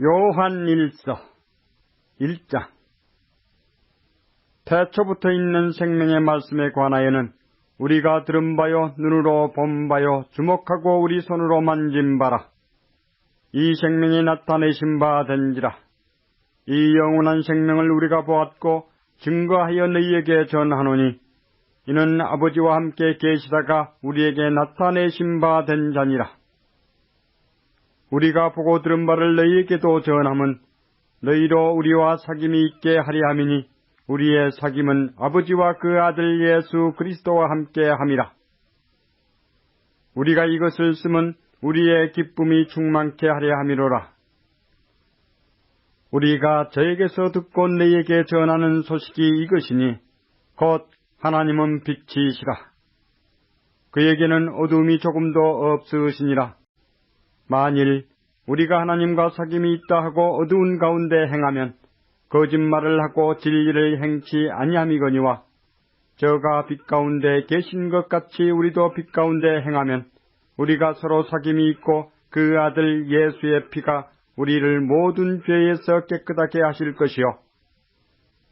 요한일서 1장. 태초부터 있는 생명의 말씀에 관하여는 우리가 들은 바요, 눈으로 본 바요, 주목하고 우리 손으로 만진 바라. 이 생명이 나타내신 바 된지라. 이 영원한 생명을 우리가 보았고 증거하여 너희에게 전하노니, 이는 아버지와 함께 계시다가 우리에게 나타내신 바 된 자니라. 우리가 보고 들은 바를 너희에게도 전함은 너희로 우리와 사귐이 있게 하려 함이니, 우리의 사귐은 아버지와 그 아들 예수 그리스도와 함께 함이라. 우리가 이것을 쓰면 우리의 기쁨이 충만케 하려 함이로라. 우리가 저에게서 듣고 너희에게 전하는 소식이 이것이니, 곧 하나님은 빛이시라. 그에게는 어둠이 조금도 없으시니라. 만일 우리가 하나님과 사귐이 있다 하고 어두운 가운데 행하면 거짓말을 하고 진리를 행치 아니함이거니와, 저가 빛 가운데 계신 것 같이 우리도 빛 가운데 행하면 우리가 서로 사귐이 있고 그 아들 예수의 피가 우리를 모든 죄에서 깨끗하게 하실 것이요.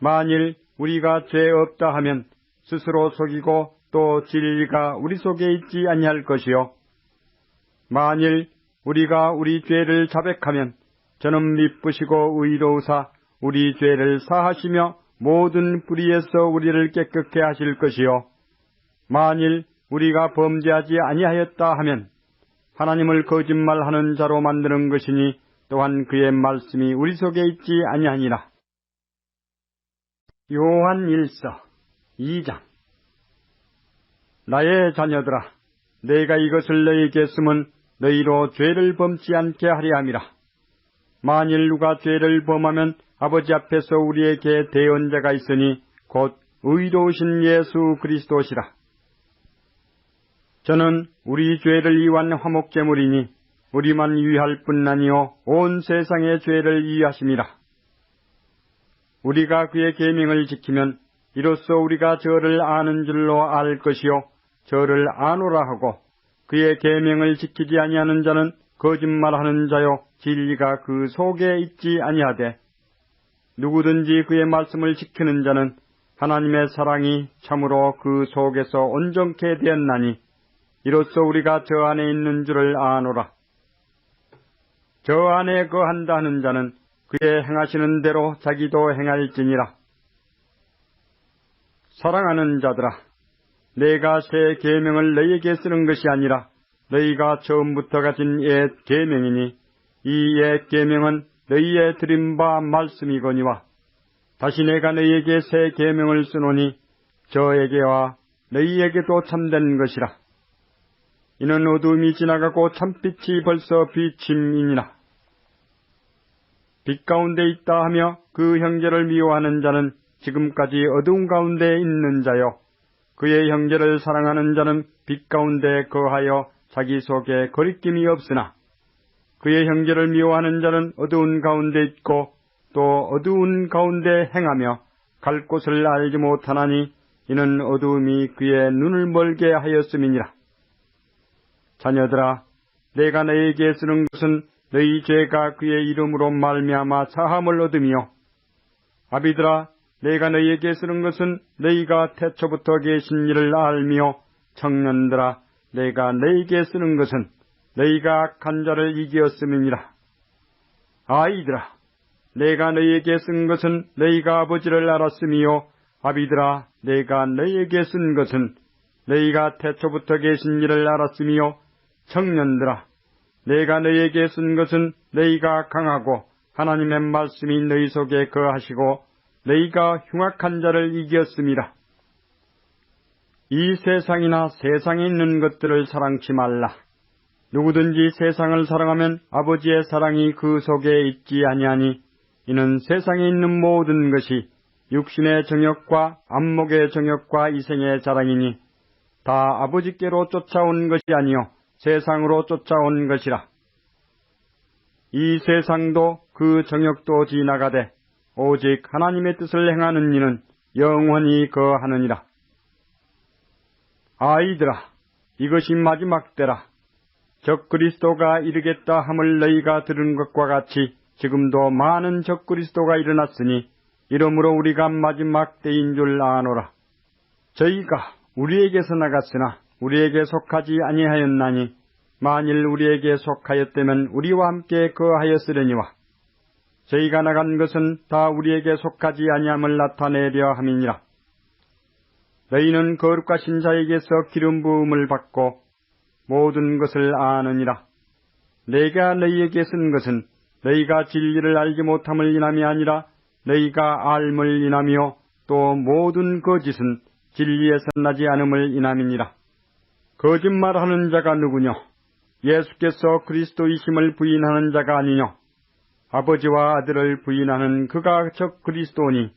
만일 우리가 죄 없다 하면 스스로 속이고 또 진리가 우리 속에 있지 아니할 것이요. 만일 우리가 우리 죄를 자백하면 저는 미쁘시고 의로우사 우리 죄를 사하시며 모든 불의에서 우리를 깨끗게 하실 것이요. 만일 우리가 범죄하지 아니하였다 하면 하나님을 거짓말하는 자로 만드는 것이니, 또한 그의 말씀이 우리 속에 있지 아니하니라. 요한일서 2장. 나의 자녀들아, 내가 이것을 너희에게 쓰면 너희로 죄를 범치 않게 하려 함이라. 만일 누가 죄를 범하면 아버지 앞에서 우리에게 대언자가 있으니 곧 의로우신 예수 그리스도시라. 저는 우리 죄를 위한 화목제물이니 우리만 위할 뿐 아니요 온 세상의 죄를 위하심이라. 우리가 그의 계명을 지키면 이로써 우리가 저를 아는 줄로 알 것이요, 저를 아노라 하고, 그의 계명을 지키지 아니하는 자는 거짓말하는 자요 진리가 그 속에 있지 아니하되, 누구든지 그의 말씀을 지키는 자는 하나님의 사랑이 참으로 그 속에서 온전케 되었나니, 이로써 우리가 저 안에 있는 줄을 아노라. 저 안에 거한다 하는 자는 그의 행하시는 대로 자기도 행할지니라. 사랑하는 자들아, 내가 새 계명을 너희에게 쓰는 것이 아니라 너희가 처음부터 가진 옛 계명이니, 이 옛 계명은 너희의 들은 바 말씀이거니와, 다시 내가 너희에게 새 계명을 쓰노니 저에게와 너희에게도 참된 것이라. 이는 어두움이 지나가고 참빛이 벌써 비침이니라. 빛 가운데 있다 하며 그 형제를 미워하는 자는 지금까지 어두운 가운데 있는 자요, 그의 형제를 사랑하는 자는 빛 가운데 거하여 자기 속에 거리낌이 없으나, 그의 형제를 미워하는 자는 어두운 가운데 있고 또 어두운 가운데 행하며 갈 곳을 알지 못하나니, 이는 어두움이 그의 눈을 멀게 하였음이니라. 자녀들아, 내가 너희에게 쓰는 것은 너희 죄가 그의 이름으로 말미암아 사함을 얻으며, 아비들아, 내가 너희에게 쓰는 것은 너희가 태초부터 계신 이를 알며, 청년들아, 내가 너희에게 쓰는 것은 너희가 악한 자를 이기었음이니라. 아이들아, 내가 너희에게 쓴 것은 너희가 아버지를 알았으며, 아비들아, 내가 너희에게 쓴 것은 너희가 태초부터 계신 이를 알았으며, 청년들아, 내가 너희에게 쓴 것은 너희가 강하고 하나님의 말씀이 너희 속에 거하시고 너희가 흉악한 자를 이겼음이라. 이 세상이나 세상에 있는 것들을 사랑치 말라. 누구든지 세상을 사랑하면 아버지의 사랑이 그 속에 있지 아니하니, 이는 세상에 있는 모든 것이 육신의 정욕과 안목의 정욕과 이생의 자랑이니, 다 아버지께로 쫓아온 것이 아니요 세상으로 쫓아온 것이라. 이 세상도 그 정욕도 지나가되 오직 하나님의 뜻을 행하는 이는 영원히 거하느니라. 아이들아, 이것이 마지막 때라. 적 그리스도가 이르겠다 함을 너희가 들은 것과 같이 지금도 많은 적그리스도가 일어났으니 이러므로 우리가 마지막 때인 줄 아노라. 저희가 우리에게서 나갔으나 우리에게 속하지 아니하였나니 만일 우리에게 속하였다면 우리와 함께 거하였으려니와 저희가 나간 것은 다 우리에게 속하지 아니함을 나타내려 함이니라. 너희는 거룩하신 자에게서 기름 부음을 받고 모든 것을 아느니라. 내가 너희에게 쓴 것은 너희가 진리를 알지 못함을 인함이 아니라 너희가 알물 인하며 또 모든 거짓은 진리에서 나지 않음을 인함이니라. 거짓말하는 자가 누구뇨? 예수께서 그리스도이심을 부인하는 자가 아니뇨? 아버지와 아들을 부인하는 그가 적 그리스도니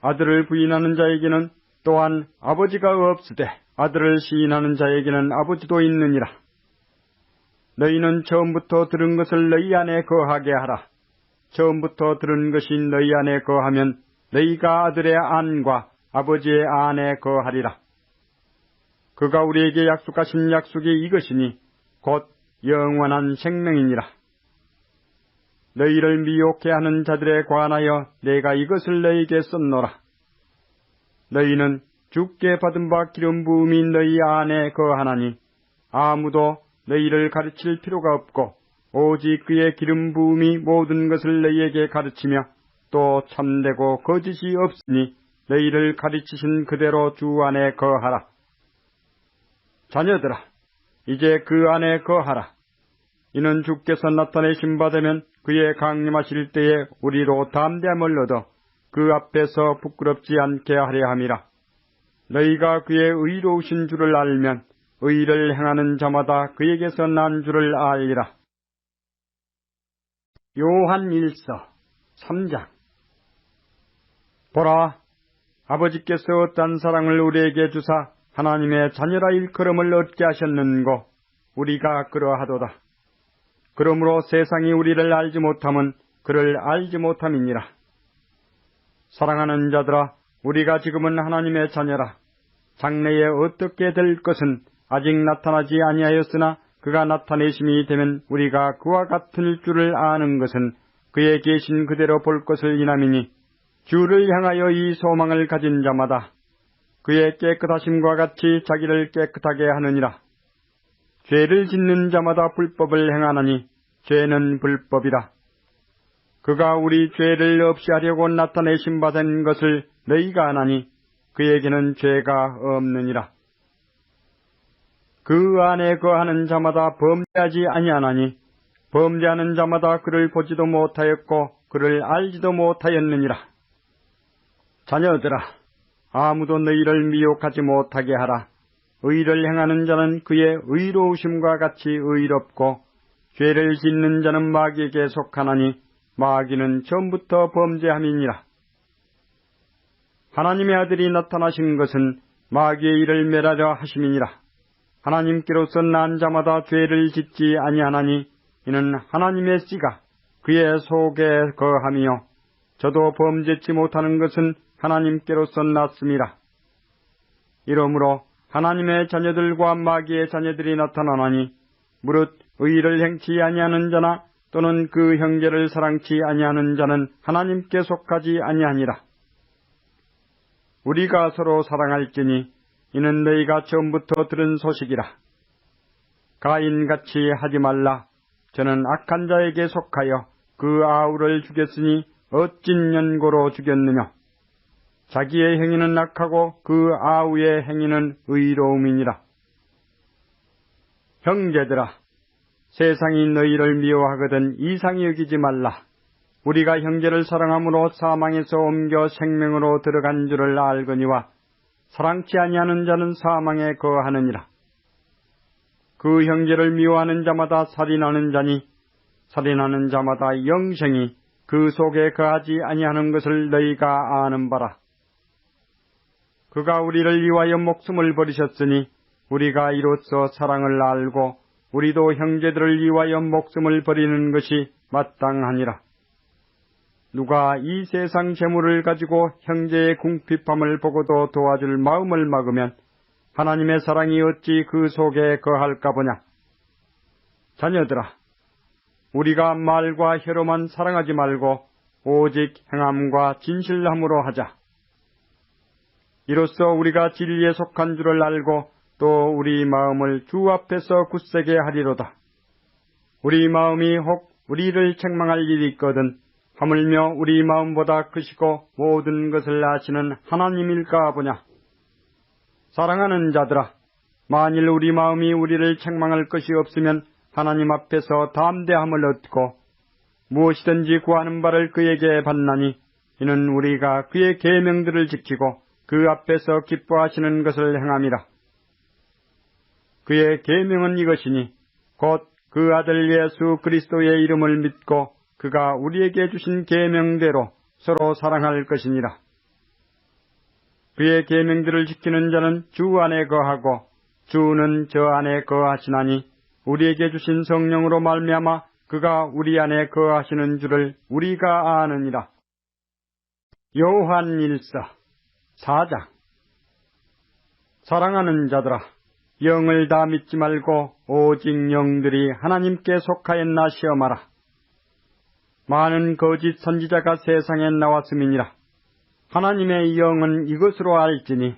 아들을 부인하는 자에게는 또한 아버지가 없으되 아들을 시인하는 자에게는 아버지도 있느니라. 너희는 처음부터 들은 것을 너희 안에 거하게 하라. 처음부터 들은 것이 너희 안에 거하면 너희가 아들의 안과 아버지의 안에 거하리라. 그가 우리에게 약속하신 약속이 이것이니 곧 영원한 생명이니라. 너희를 미혹해 하는 자들에 관하여 내가 이것을 너희에게 썼노라. 너희는 주께 받은 바 기름 부음이 너희 안에 거하나니 아무도 너희를 가르칠 필요가 없고 오직 그의 기름 부음이 모든 것을 너희에게 가르치며 또 참되고 거짓이 없으니 너희를 가르치신 그대로 주 안에 거하라. 자녀들아, 이제 그 안에 거하라. 이는 주께서 나타내신 바 되면 그의 강림하실 때에 우리로 담대함을 얻어 그 앞에서 부끄럽지 않게 하려 함이라. 너희가 그의 의로우신 줄을 알면 의를 행하는 자마다 그에게서 난 줄을 알리라. 요한 1서 3장. 보라, 아버지께서 어떤 사랑을 우리에게 주사 하나님의 자녀라 일컬음을 얻게 하셨는고 우리가 그러하도다. 그러므로 세상이 우리를 알지 못함은 그를 알지 못함이니라. 사랑하는 자들아, 우리가 지금은 하나님의 자녀라. 장래에 어떻게 될 것은 아직 나타나지 아니하였으나 그가 나타내심이 되면 우리가 그와 같을 줄을 아는 것은 그의 계신 그대로 볼 것을 인함이니 주를 향하여 이 소망을 가진 자마다 그의 깨끗하심과 같이 자기를 깨끗하게 하느니라. 죄를 짓는 자마다 불법을 행하나니 죄는 불법이라. 그가 우리 죄를 없이 하려고 나타내신 바 된 것을 너희가 아나니 그에게는 죄가 없느니라. 그 안에 거하는 자마다 범죄하지 아니하나니 범죄하는 자마다 그를 보지도 못하였고 그를 알지도 못하였느니라. 자녀들아, 아무도 너희를 미혹하지 못하게 하라. 의를 행하는 자는 그의 의로우심과 같이 의롭고 죄를 짓는 자는 마귀에게 속하나니 마귀는 처음부터 범죄함이니라. 하나님의 아들이 나타나신 것은 마귀의 일을 멸하려 하심이니라. 하나님께로서 난 자마다 죄를 짓지 아니하나니 이는 하나님의 씨가 그의 속에 거하며 저도 범죄치 못하는 것은 하나님께로서 났음이라. 이러므로 하나님의 자녀들과 마귀의 자녀들이 나타나나니 무릇 의를 행치 아니하는 자나 또는 그 형제를 사랑치 아니하는 자는 하나님께 속하지 아니하니라. 우리가 서로 사랑할지니 이는 너희가 처음부터 들은 소식이라. 가인같이 하지 말라. 저는 악한 자에게 속하여 그 아우를 죽였으니 어찐 연고로 죽였느냐. 자기의 행위는 악하고 그 아우의 행위는 의로움이니라. 형제들아, 세상이 너희를 미워하거든 이상히 여기지 말라. 우리가 형제를 사랑함으로 사망에서 옮겨 생명으로 들어간 줄을 알거니와 사랑치 아니하는 자는 사망에 거하느니라. 그 형제를 미워하는 자마다 살인하는 자니 살인하는 자마다 영생이 그 속에 거하지 아니하는 것을 너희가 아는 바라. 그가 우리를 위하여 목숨을 버리셨으니 우리가 이로써 사랑을 알고 우리도 형제들을 위하여 목숨을 버리는 것이 마땅하니라. 누가 이 세상 재물을 가지고 형제의 궁핍함을 보고도 도와줄 마음을 막으면 하나님의 사랑이 어찌 그 속에 거할까 보냐. 자녀들아, 우리가 말과 혀로만 사랑하지 말고 오직 행함과 진실함으로 하자. 이로써 우리가 진리에 속한 줄을 알고 또 우리 마음을 주 앞에서 굳세게 하리로다. 우리 마음이 혹 우리를 책망할 일이 있거든 하물며 우리 마음보다 크시고 모든 것을 아시는 하나님일까 보냐. 사랑하는 자들아, 만일 우리 마음이 우리를 책망할 것이 없으면 하나님 앞에서 담대함을 얻고 무엇이든지 구하는 바를 그에게 받나니 이는 우리가 그의 계명들을 지키고 그 앞에서 기뻐하시는 것을 행함이라. 그의 계명은 이것이니 곧 그 아들 예수 그리스도의 이름을 믿고 그가 우리에게 주신 계명대로 서로 사랑할 것이니라. 그의 계명들을 지키는 자는 주 안에 거하고 주는 저 안에 거하시나니 우리에게 주신 성령으로 말미암아 그가 우리 안에 거하시는 줄을 우리가 아느니라. 요한일서 4장. 사랑하는 자들아, 영을 다 믿지 말고 오직 영들이 하나님께 속하였나 시험하라. 많은 거짓 선지자가 세상에 나왔음이니라. 하나님의 영은 이것으로 알지니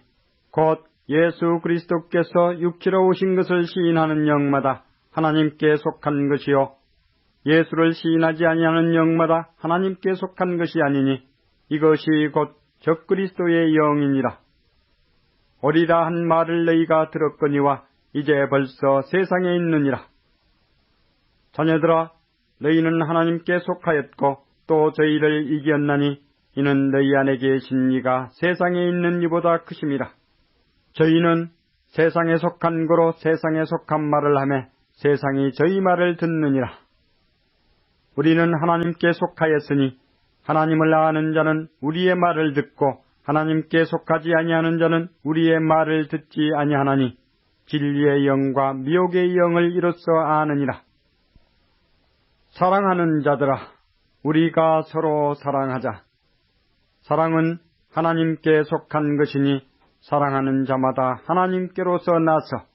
곧 예수 그리스도께서 육체로 오신 것을 시인하는 영마다 하나님께 속한 것이요 예수를 시인하지 아니하는 영마다 하나님께 속한 것이 아니니 이것이 곧 적그리스도의 영이니라. 어리라 한 말을 너희가 들었거니와 이제 벌써 세상에 있느니라. 자녀들아, 너희는 하나님께 속하였고 또 저희를 이겼나니 이는 너희 안에 계신 이가 세상에 있는 이보다 크심이라. 저희는 세상에 속한 거로 세상에 속한 말을 하며 세상이 저희 말을 듣느니라. 우리는 하나님께 속하였으니 하나님을 아는 자는 우리의 말을 듣고 하나님께 속하지 아니하는 자는 우리의 말을 듣지 아니하나니 진리의 영과 미혹의 영을 이로써 아느니라. 사랑하는 자들아, 우리가 서로 사랑하자. 사랑은 하나님께 속한 것이니 사랑하는 자마다 하나님께로서 나서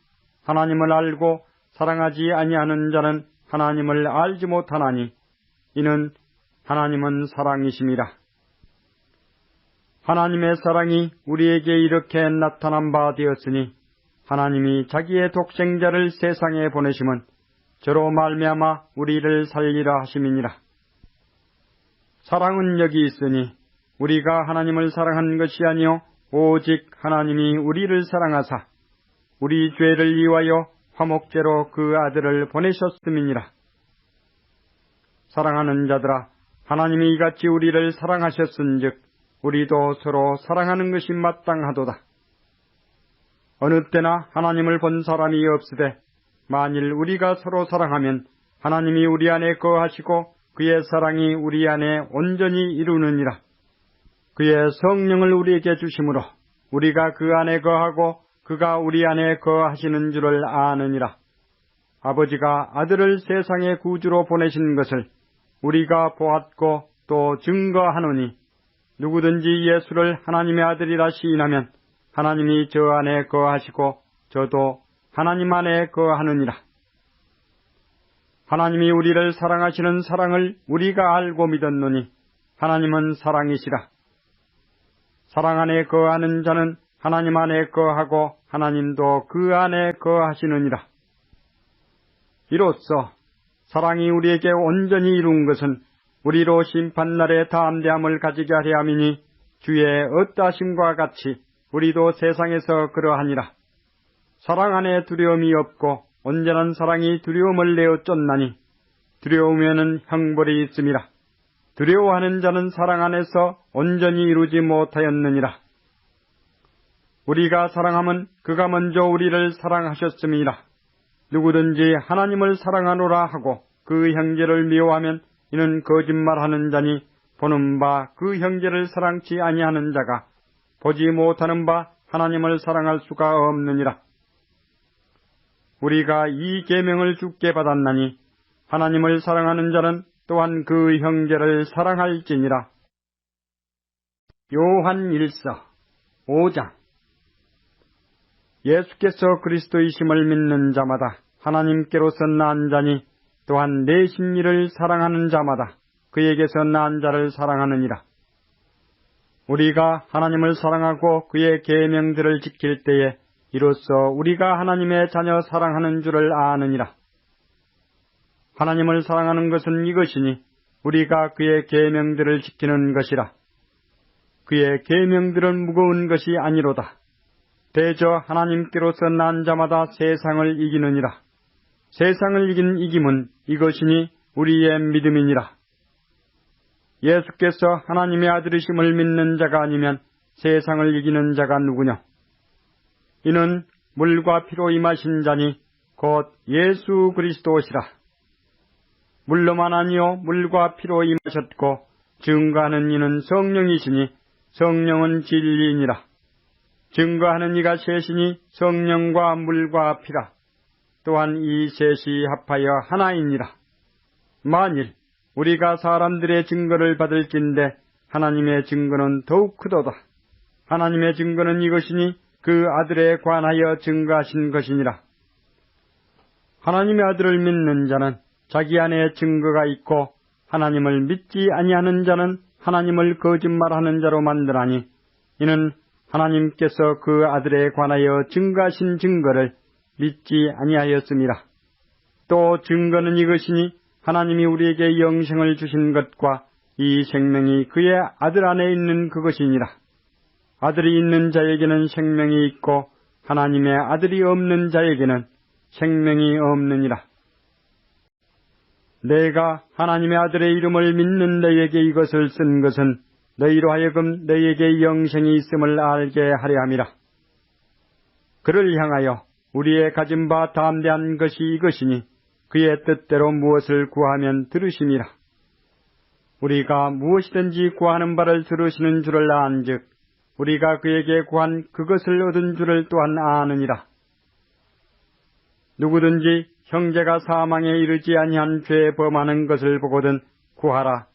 하나님을 알고 사랑하지 아니하는 자는 하나님을 알지 못하나니 이는 하나님은 사랑이심이라. 하나님의 사랑이 우리에게 이렇게 나타난 바 되었으니 하나님이 자기의 독생자를 세상에 보내심은 저로 말미암아 우리를 살리라 하심이니라. 사랑은 여기 있으니 우리가 하나님을 사랑한 것이 아니요 오직 하나님이 우리를 사랑하사 우리 죄를 위하여 화목제로 그 아들을 보내셨음이니라. 사랑하는 자들아, 하나님이 이같이 우리를 사랑하셨은즉 우리도 서로 사랑하는 것이 마땅하도다. 어느 때나 하나님을 본 사람이 없으되 만일 우리가 서로 사랑하면 하나님이 우리 안에 거하시고 그의 사랑이 우리 안에 온전히 이루느니라. 그의 성령을 우리에게 주심으로 우리가 그 안에 거하고 그가 우리 안에 거하시는 줄을 아느니라. 아버지가 아들을 세상의 구주로 보내신 것을 우리가 보았고 또 증거하노니 누구든지 예수를 하나님의 아들이라 시인하면 하나님이 저 안에 거하시고 저도 하나님 안에 거하느니라. 하나님이 우리를 사랑하시는 사랑을 우리가 알고 믿었노니 하나님은 사랑이시라. 사랑 안에 거하는 자는 하나님 안에 거하고 하나님도 그 안에 거하시느니라. 이로써 사랑이 우리에게 온전히 이룬 것은 우리로 심판날에 담대함을 가지게 하려 함이니 주의 어떠하심과 같이 우리도 세상에서 그러하니라. 사랑 안에 두려움이 없고 온전한 사랑이 두려움을 내어 쫓나니 두려우면은 형벌이 있음이라. 두려워하는 자는 사랑 안에서 온전히 이루지 못하였느니라. 우리가 사랑함은 그가 먼저 우리를 사랑하셨음이라. 누구든지 하나님을 사랑하노라 하고 그 형제를 미워하면 이는 거짓말하는 자니 보는 바 그 형제를 사랑치 아니하는 자가 보지 못하는 바 하나님을 사랑할 수가 없느니라. 우리가 이 계명을 주께 받았나니 하나님을 사랑하는 자는 또한 그 형제를 사랑할지니라. 요한일서 5장. 예수께서 그리스도이심을 믿는 자마다 하나님께로서 난 자니 또한 내 심리를 사랑하는 자마다 그에게서 난 자를 사랑하느니라. 우리가 하나님을 사랑하고 그의 계명들을 지킬 때에 이로써 우리가 하나님의 자녀 사랑하는 줄을 아느니라. 하나님을 사랑하는 것은 이것이니 우리가 그의 계명들을 지키는 것이라. 그의 계명들은 무거운 것이 아니로다. 대저 하나님께로서 난 자마다 세상을 이기느니라. 세상을 이긴 이김은 이것이니 우리의 믿음이니라. 예수께서 하나님의 아들이심을 믿는 자가 아니면 세상을 이기는 자가 누구냐? 이는 물과 피로 임하신 자니 곧 예수 그리스도시라. 물로만 아니요 물과 피로 임하셨고 증거하는 이는 성령이시니 성령은 진리이니라. 증거하는 이가 셋이니 성령과 물과 피라. 또한 이 셋이 합하여 하나이니라. 만일 우리가 사람들의 증거를 받을진대 하나님의 증거는 더욱 크도다. 하나님의 증거는 이것이니 그 아들에 관하여 증거하신 것이니라. 하나님의 아들을 믿는 자는 자기 안에 증거가 있고 하나님을 믿지 아니하는 자는 하나님을 거짓말하는 자로 만드나니 이는 하나님께서 그 아들에 관하여 증거하신 증거를 믿지 아니하였음이라. 또 증거는 이것이니 하나님이 우리에게 영생을 주신 것과 이 생명이 그의 아들 안에 있는 그것이니라. 아들이 있는 자에게는 생명이 있고 하나님의 아들이 없는 자에게는 생명이 없느니라. 내가 하나님의 아들의 이름을 믿는 너희에게 이것을 쓴 것은 너희로 하여금 너희에게 영생이 있음을 알게 하려 함이라. 그를 향하여 우리의 가진 바 담대한 것이 이것이니 그의 뜻대로 무엇을 구하면 들으심이라. 우리가 무엇이든지 구하는 바를 들으시는 줄을 안즉 우리가 그에게 구한 그것을 얻은 줄을 또한 아느니라. 누구든지 형제가 사망에 이르지 아니한 죄에 범하는 것을 보거든 구하라.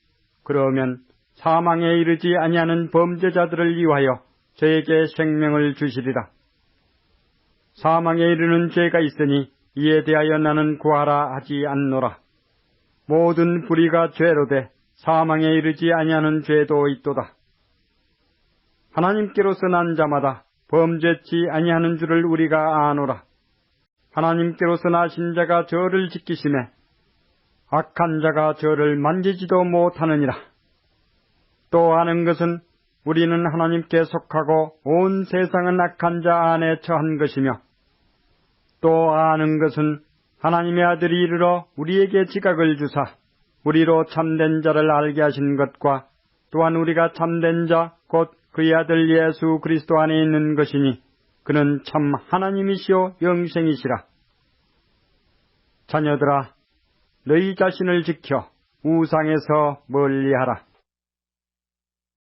그러면 사망에 이르지 아니하는 범죄자들을 위하여 저에게 생명을 주시리라. 사망에 이르는 죄가 있으니 이에 대하여 나는 구하라 하지 않노라. 모든 불의가 죄로 돼 사망에 이르지 아니하는 죄도 있도다. 하나님께로서 난 자마다 범죄치 아니하는 줄을 우리가 아노라. 하나님께로서 나신 자가 저를 지키심에 악한 자가 저를 만지지도 못하느니라. 또 아는 것은 우리는 하나님께 속하고 온 세상은 악한 자 안에 처한 것이며 또 아는 것은 하나님의 아들이 이르러 우리에게 지각을 주사 우리로 참된 자를 알게 하신 것과 또한 우리가 참된 자 곧 그의 아들 예수 그리스도 안에 있는 것이니 그는 참 하나님이시요 영생이시라. 자녀들아, 너희 자신을 지켜 우상에서 멀리하라.